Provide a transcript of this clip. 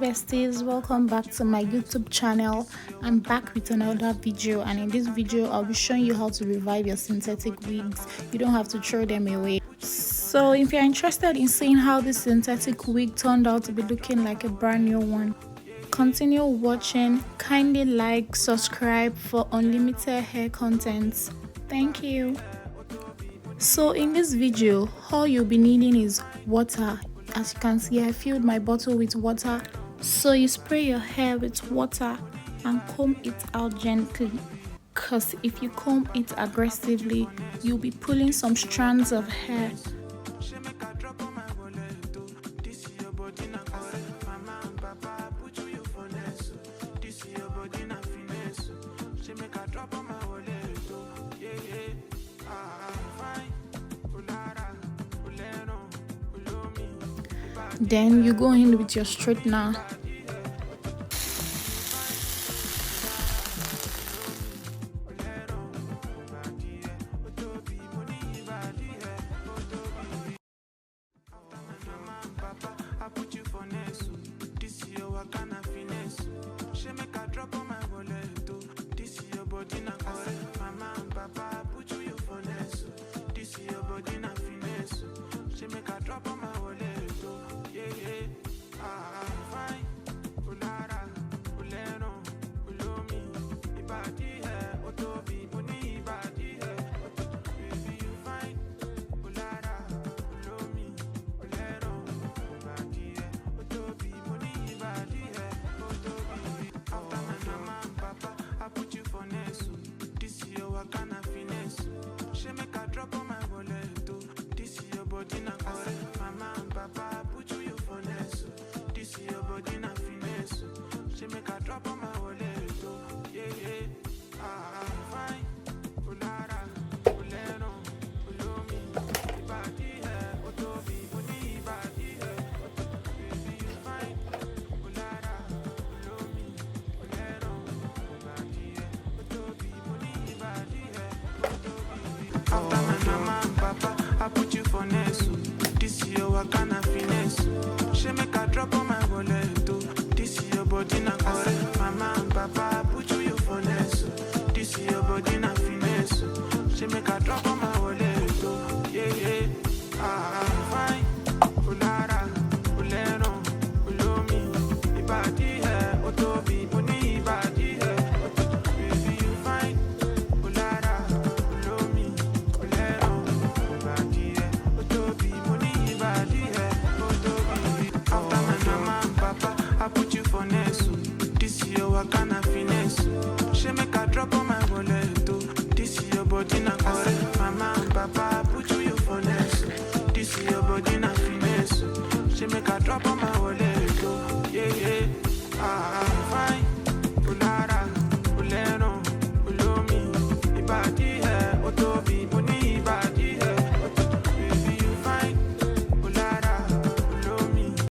besties, welcome back to my YouTube channel. I'm back with another video, and in this video I'll be showing you how to revive your synthetic wigs. You don't have to throw them away. So if you're interested in seeing how this synthetic wig turned out to be looking like a brand new one, continue watching. Kindly like, subscribe for unlimited hair content. Thank you. So in this video, all you'll be needing is water. As you can see, I filled my bottle with water. So you spray your hair with water and comb it out gently, because if you comb it aggressively, you'll be pulling some strands of hair. Then you go in with your straightener. I put you for next. This year what kind of finesse? She make a drop on my wallet. This year body na correct. Mama and Papa put you for next. This year body na finesse. She make a drop on my wallet. Yeah yeah. Fine. Ulara, ulero, ulomi. Ibadi hai, otobi, muni ibadi hai. Baby you fine. Ulara, ulomi, ulero. After my mama and papa, I put you for next. This year what kind of finesse? She make a drop on my wallet. This year body na correct. Mama and papa put you for next. This year body na finesse. She make a drop on my wallet.